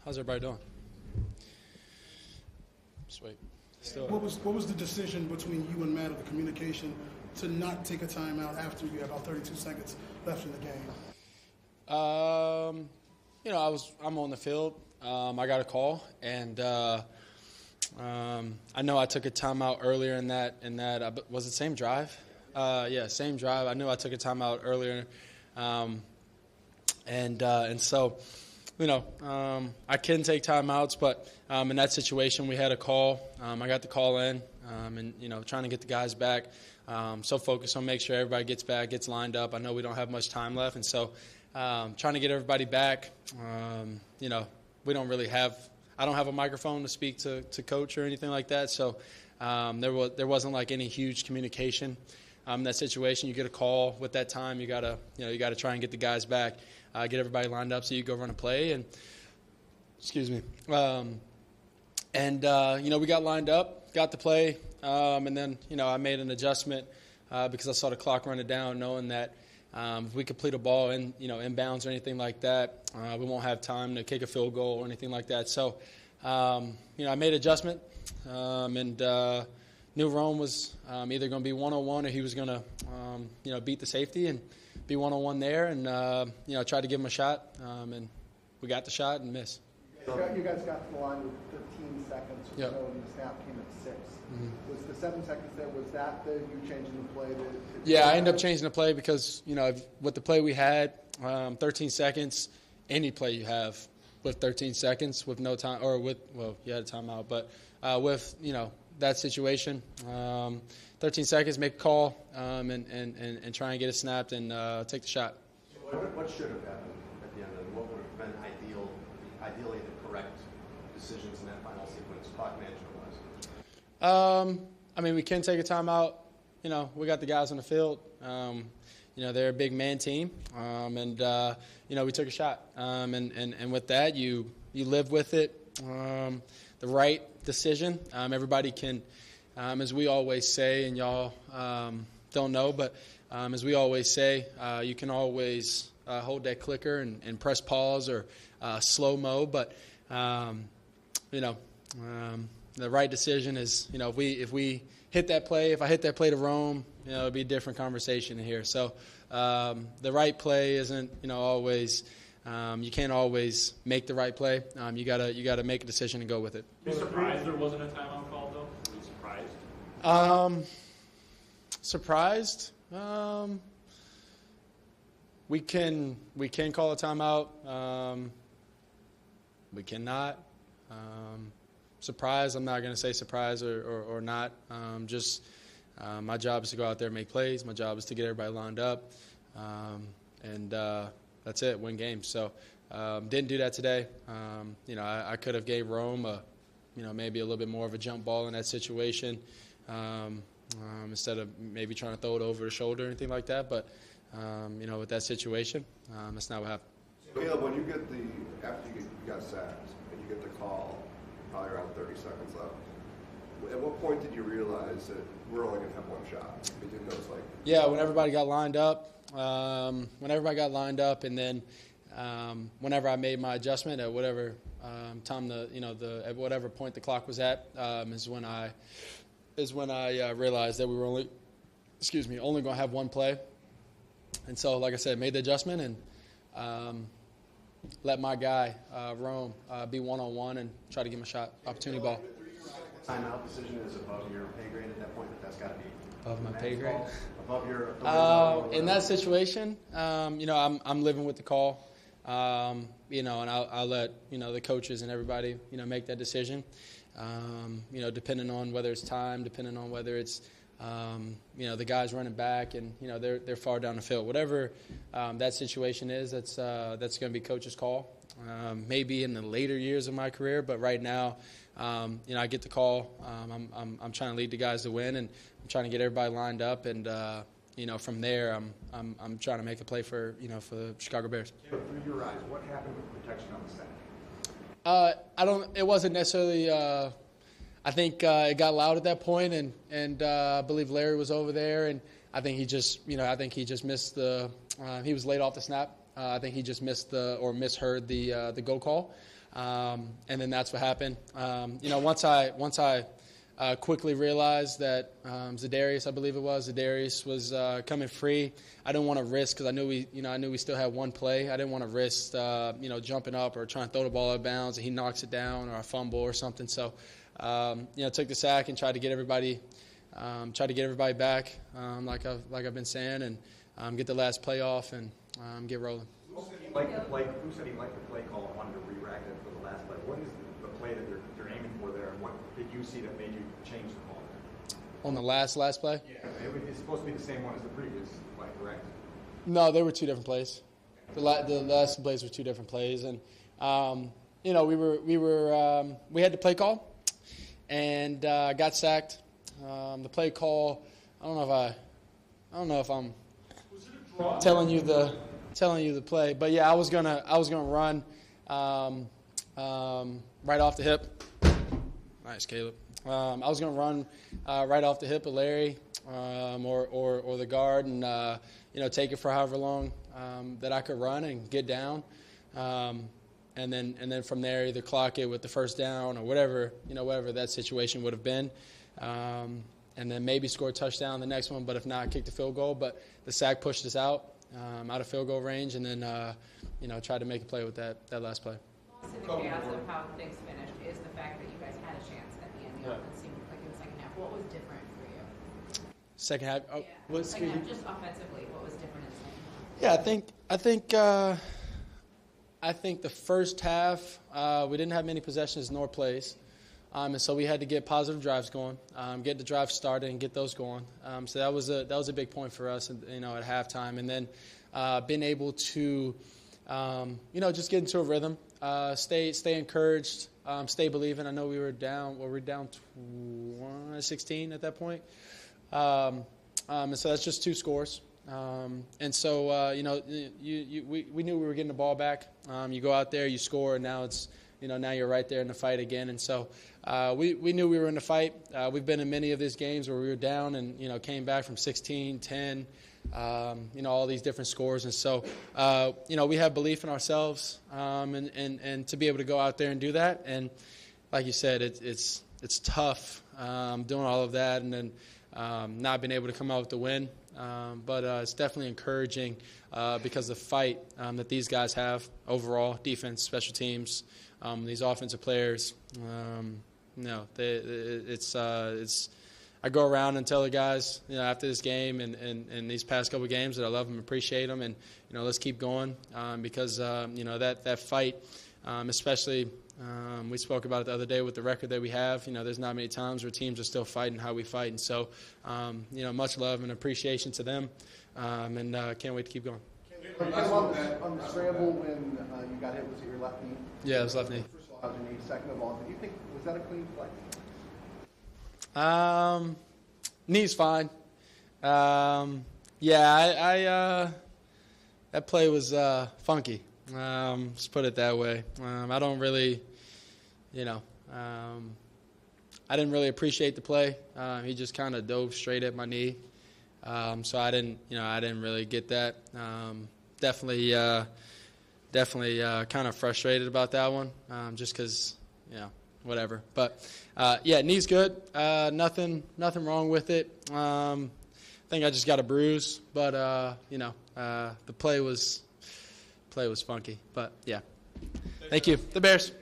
How's everybody doing? Sweet. What was the decision between you and Matt, of the communication, to not take a timeout after you had about 32 seconds left in the game? I'm on the field. I got a call, and I know I took a timeout earlier in that. Was it same drive? Same drive. I knew I took a timeout earlier, and so. I can take timeouts, but in that situation, we had a call. I got the call in, and trying to get the guys back. So focused on make sure everybody gets back, gets lined up. I know we don't have much time left, and so trying to get everybody back. We don't really have. I don't have a microphone to speak to coach or anything like that. So there wasn't like any huge communication in that situation. You get a call with that time. You gotta try and get the guys back. Get everybody lined up so you go run a play. And excuse me. We got lined up, got the play, and then I made an adjustment because I saw the clock running down, knowing that if we complete a ball in inbounds or anything like that, we won't have time to kick a field goal or anything like that. So I made an adjustment, and knew Rome was either going to be one-on-one or he was going to beat the safety and be one-on-one there, and tried to give him a shot, and we got the shot and missed. You guys got to the line with 15 seconds or so, and the snap came at 6. Mm-hmm. Was the 7 seconds there, was that you changing the play? I ended up changing the play because, with the play we had, 13 seconds, any play you have with 13 seconds with no time, or you had a timeout, but with, that situation, 13 seconds, make a call, and try and get it snapped and take the shot. What should have happened at the end of it? What would have been ideally the correct decisions in that final sequence, clock management-wise? We can take a timeout. We got the guys on the field. They're a big man team, and we took a shot. And with that, you live with it. The right decision. Everybody can, as we always say, and y'all don't know, but as we always say, you can always hold that clicker and press pause or slow-mo, but, the right decision is, if we hit that play, if I hit that play to Rome, it'll be a different conversation here. So the right play isn't, always you can't always make the right play. You gotta make a decision and go with it. Are you surprised there wasn't a timeout call, though? Are you surprised? Surprised? We can call a timeout. We cannot. Surprised? I'm not going to say surprised or not. My job is to go out there and make plays. My job is to get everybody lined up, and that's it. Win games. So didn't do that today. I could have gave Rome maybe a little bit more of a jump ball in that situation. Instead of maybe trying to throw it over the shoulder or anything like that. But, with that situation, that's not what happened. So, Caleb, when you get after you got sacked and you get the call, probably around 30 seconds left, at what point did you realize that we're only going to have one shot? When everybody got lined up. And then whenever I made my adjustment at whatever time at whatever point the clock was at, is when I realized that we were only going to have one play. And so, like I said, made the adjustment and let my guy, Rome, be one-on-one and try to give him a shot, opportunity ball. Timeout decision is above your pay grade at that point, but that's got to be above my pay grade. Above your in that situation, I'm living with the call, and I'll let the coaches and everybody make that decision. Depending on whether it's time, depending on whether it's the guys running back and they're far down the field. Whatever that situation is, that's going to be coach's call. Maybe in the later years of my career, but right now, I get the call. I'm trying to lead the guys to win, and I'm trying to get everybody lined up, and from there, I'm trying to make a play for the Chicago Bears. Through your eyes, what happened with protection on the sack? It wasn't necessarily. I think it got loud at that point, and I believe Larry was over there, and I think he just missed the. He was late off the snap. I think he just misheard the go call. And then that's what happened. Once I quickly realized that Zadarius, I believe it was, was coming free. I didn't want to risk because I knew we still had one play. I didn't want to risk jumping up or trying to throw the ball out of bounds and he knocks it down or a fumble or something. So took the sack and tried to get everybody back, like I've been saying, and get the last play off and get rolling. Who said he liked the play call and wanted to re-rack it for the last play? What is the play that they're aiming for there, and what did you see that made you change the call? On the last play? Yeah, it's supposed to be the same one as the previous play, correct? No, they were two different plays. The last plays were two different plays, and we had the play call, and got sacked. The play call, I don't know if I'm telling you the play, but yeah, I was gonna run right off the hip. Nice, Caleb. I was gonna run right off the hip of Larry or the guard, and take it for however long that I could run and get down, and then from there either clock it with the first down or whatever that situation would have been. And then maybe score a touchdown the next one, but if not, kick the field goal. But the sack pushed us out of field goal range, and then tried to make a play with that last play. Also, the chaos of how things finished is the fact that you guys had a chance at the end. The offense seemed like in the second half. What was different for you? Second half. Second half, just offensively, what was different in the second half? Yeah, I think the first half we didn't have many possessions nor plays. And so we had to get positive drives going, get the drives started, and get those going. So that was a big point for us, at halftime. And then being able to, just get into a rhythm, stay encouraged, stay believing. I know we were down. We were down 16 at that point. And so that's just 2 scores. And so we knew we were getting the ball back. You go out there, you score, and now it's. Now you're right there in the fight again. And so we knew we were in the fight. We've been in many of these games where we were down and, came back from 16, 10, all these different scores. And so, we have belief in ourselves and to be able to go out there and do that. And like you said, it's tough doing all of that and then not being able to come out with the win. But it's definitely encouraging because of the fight that these guys have overall, defense, special teams, these offensive players. I go around and tell the guys, after this game and these past couple of games that I love them, appreciate them, and let's keep going because that fight, especially. We spoke about it the other day with the record that we have. There's not many times where teams are still fighting how we fight. And so, much love and appreciation to them. And can't wait to keep going. On the scramble when you got hit, was it your left knee? Yeah, it was left knee. First of all, how's your knee? Second of all, did you think, was that a clean play? Knee's fine. That play was funky. Let's put it that way. I don't really, I didn't really appreciate the play. He just kind of dove straight at my knee. So I didn't really get that. Definitely kind of frustrated about that one, just because, whatever. But, knee's good. Nothing wrong with it. I think I just got a bruise, but, the play was funky. But, yeah. Thank you. The Bears.